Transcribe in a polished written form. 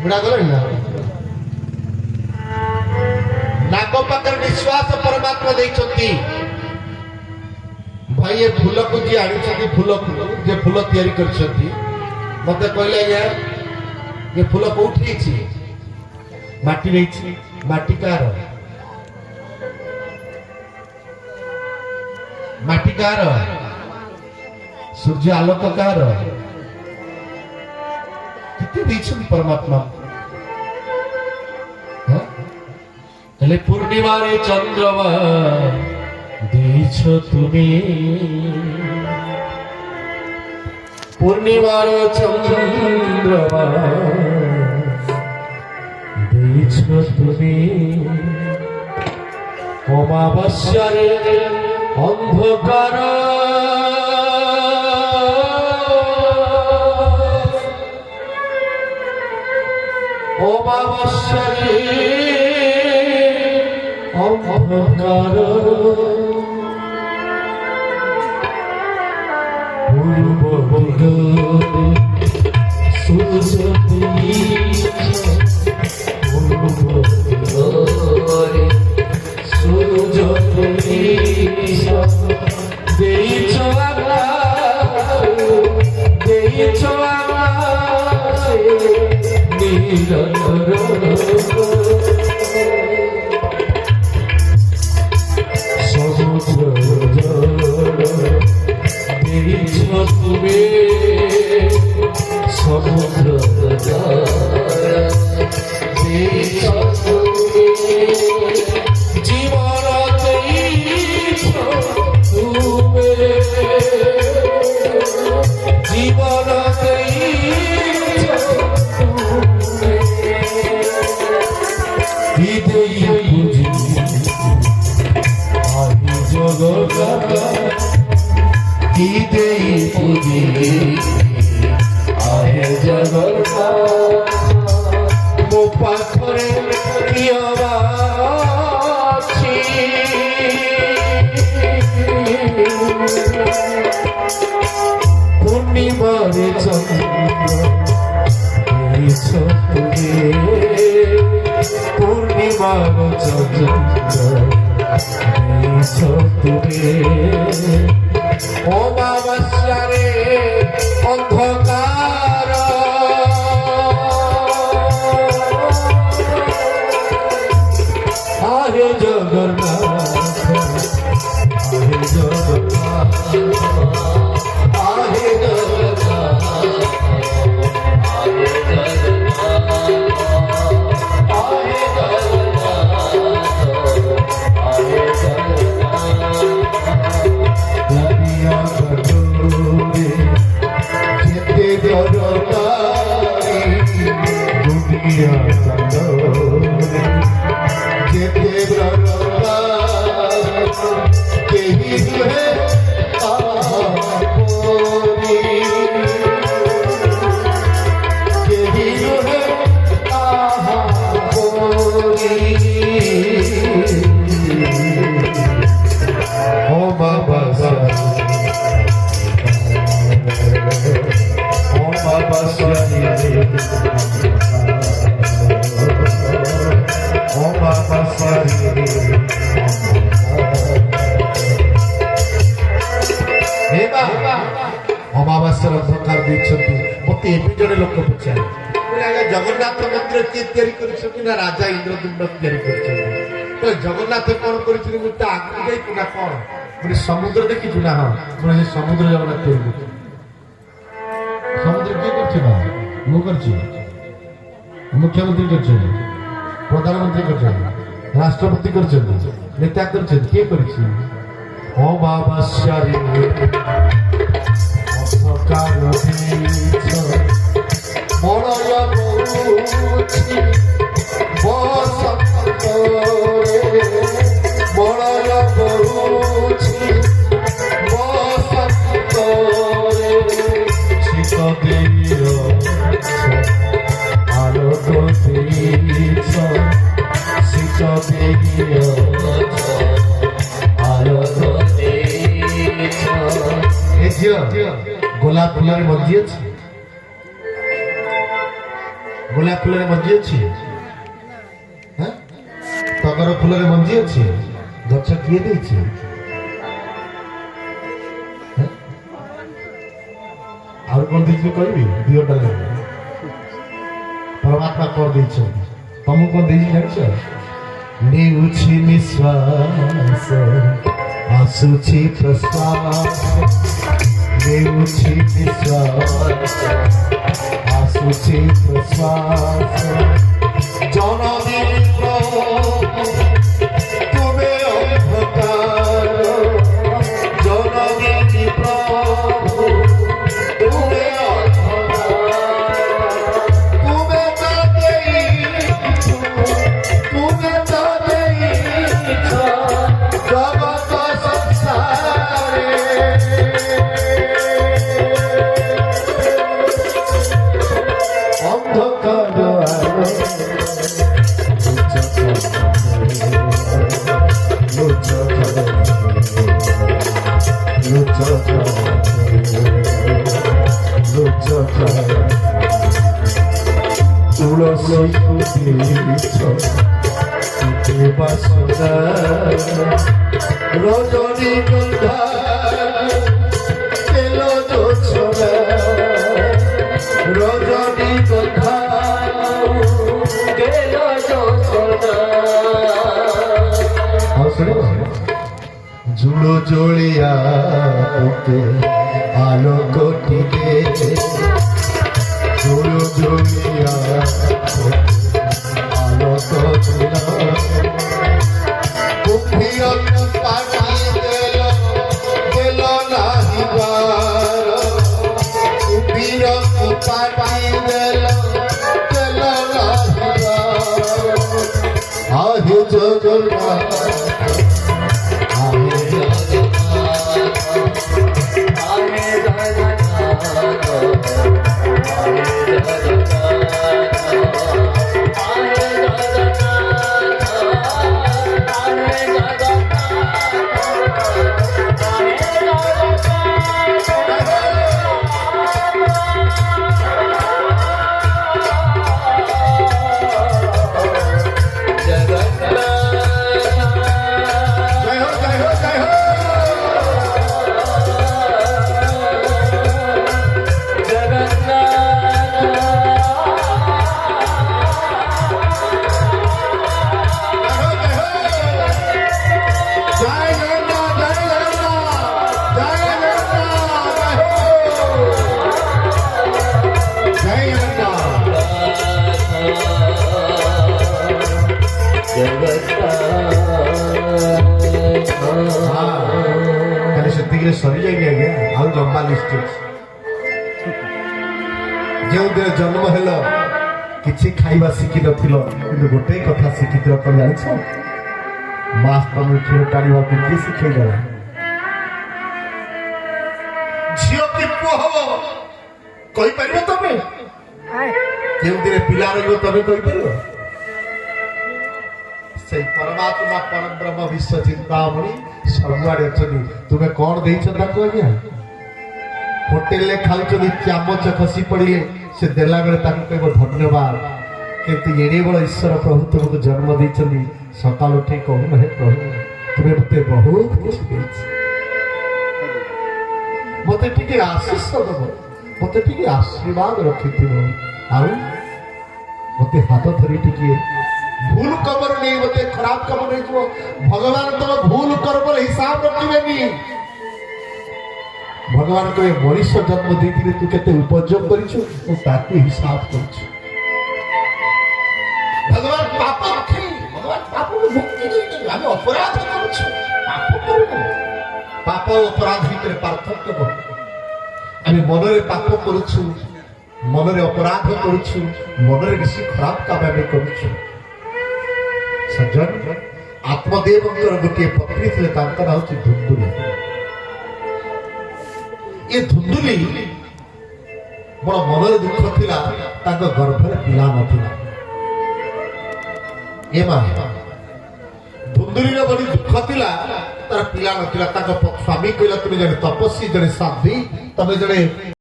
ବୁଢା ଗଲେଣି ନା ନାକ ପାଖରେ ନିଶ୍ୱାସ ପରମାତ୍ମା ଦେଇଛନ୍ତି। ଭାଇ ଏ ଫୁଲକୁ ଯିଏ ଆଣିଛନ୍ତି ଫୁଲକୁ ଯେ ଫୁଲ ତିଆରି କରିଛନ୍ତି ମତେ କହିଲେ ଆଜ୍ଞା ଏ ଫୁଲ କୋଉଠି ହେଇଛି? ମାଟି ହେଇଛି। ମାଟି କାହାର? ମାଟି କାହାର? ସୂର୍ଯ୍ୟ ଆଲୋକ କାହାର? କେତେ ଦେଇଛନ୍ତି ପରମାତ୍ମା। ହେଲେ ପୂର୍ଣ୍ଣିମାରେ ଚନ୍ଦ୍ରମା ଦେଇଛ ତୁମେ, ପୂର୍ଣ୍ଣିମାର ଚନ୍ଦ୍ରମା ଦେଇଛ ତୁମେ, ଅମାବାସ୍ୟାରେ ଅନ୍ଧକାର অমাবস্যারে অন্ধকার পূর্ব দিগরে সূর্য দিয়েছ, পূর্ব দিগরে সূর্য দিয়েছ, দিয়েছ দিয়েছ সমুদ্র দিয়েছ তুমি, সমুদ্র দিয়েছ তুমি, জীবন দিয়েছ তুমি, জীবন ମୋ ପାଖରେ ପୂର୍ଣ୍ଣିମାରେ ଚନ୍ଦ୍ର ଦେଇଛ ତୁମେ, ପୂର୍ଣ୍ଣିମାର ଚନ୍ଦ୍ର ଦେଇଛ ତୁମେ, অমাবস্যারে অন্ধকার আহে জগন্নাথ, আহে জগন্নাথ, আহে জগন্নাথ, আহে জগন্নাথ, আহে জগন্নাথ, আহে ଅମାବାସ୍ୟାର ଅନ୍ଧକାର ଦେଇଛନ୍ତି। ମତେ ଏବେ ଜଣେ ଲୋକ ପଚାରେ ଆଜ୍ଞା ଜଗନ୍ନାଥ ମନ୍ଦିର କିଏ ତିଆରି କରିଛନ୍ତି? ନା ରାଜା ଇନ୍ଦ୍ରଦ୍ୟୁମ୍ନ ତିଆରି କରିଛନ୍ତି। ତ ଜଗନ୍ନାଥ କଣ କରିଛନ୍ତି? ମୁଁ ତ ଆଗକୁ ଯାଇଛୁ ନା କଣ ମାନେ ସମୁଦ୍ର ଦେଖିଛୁ ନା? ହଁ ପୁରା ସେ ସମୁଦ୍ର ଜଗନ୍ନାଥ ତିଆରି କରୁଛନ୍ତି। ସମୁଦ୍ର କିଏ କରୁଛି? ନା ମୁଁ କରିଛି, ମୁଖ୍ୟମନ୍ତ୍ରୀ କରିଛନ୍ତି, ପ୍ରଧାନମନ୍ତ୍ରୀ କରିଛନ୍ତି, ରାଷ୍ଟ୍ରପତି କରିଛନ୍ତି, ନେତା କରିଛନ୍ତି। କିଏ କରିଛି? ଅମାବାସ୍ୟାରେ অন্ধকার দিয়েছ, মলয় পড়ুছি বসন্তরে, মলয় পড়ুছি বসন্তরে, শীত দিয়েছ আলোক দিয়েছ, শীত দিয়েছ আলোক দিয়েছ। এ ঝিও গোলাপ ফুলের মঞ্জি আছে, ଗୋଲାପ ଫୁଲରେ ମଞ୍ଜି ଅଛି, ଟଗର ଫୁଲରେ ମଞ୍ଜି ଅଛି, ଗଛ କିଏ ଦେଇଛି? ଆଉ କଣ ଦେଇଛି କହିବି? ଦିଓଟା ପରମାତ୍ମା କଣ ଦେଇଛନ୍ତି? ତମକୁ କଣ ଦେଇଛି ଜାଣିଛ? ନେଉଛି ନିଶ୍ୱାସ ଆସୁଛି ପ୍ରଶ୍ୱାସ, ନେଉଛି ନିଶ୍ୱାସ ଆସୁଛି ପ୍ରଶ୍ୱାସ, ଜନନୀ ତୁମେ ଅନ୍ଧକାର, ଜନନୀ ପ୍ରଭୁ ତୁମେ রজনী গন্ধা এলো জোছনা, রজনী গন্ধা এলো জোছনা, জুড়ো জড়িয়া আলোক টিকে, জুড়ো জড়িয়া আলোক आहे जगन्नाथ, आहे जगन्नाथ, आहे जगन्नाथ, आहे सरी जाएगी आज्ञा आउ लंबा लिस्ट जो दिन जन्म हेल किसी खाइबा शिखी नथिल कि गोटे कथा शिखी कौन जान मास तुम क्षीर टाणी किए शिखे देला झील कि पुओ हम कही पार तुम जो दिन पिला रही तुम कही पार से परमात्मा परम ब्रह्म विश्व चिंतामणि सबुआड़े अच्छी तुम्हें कौन दे आज्ञा होटेल खाऊँ चामच खसी पड़े से देला बेले कह धन्यवाद किंतु एड़े बड़ ईश्वर प्रभु तुमको जन्म देती सकाल उठे कहूना हे प्रभु तुम्हें मत बहुत कुछ मत आशीष दब मत आशीर्वाद रखी मत हाथ धरी टिके भूल कबर नहीं मत खराब कम नहीं जो भगवान तुम भूल कर्म हिसाब रखिबेनी भगवान को मनुष्य जन्म देती तू केते उपयोग करिछु ताकू हिसाब करिछु भगवान पाप रखे भगवान पाप को मुक्ति देते हम अपराध करिछु पाप करू पाप और अपराध भीतर पार्थक्य बन हम मनरे पाप करिछु मनरे अपराध करिछु मनरे किसी खराब काम हम करिछु सज्जन आत्मदेव गोटे पत्नी थे ना हूँ धुंदुली ये धुंदुली बड़ मनर दुख थिला गर्भर पिला नथिला ए मां धुंदुली बड़ी दुख थिला तार पिला नथिला स्वामी कहला तुम जने तपस्वी जने साध्वी तुम जने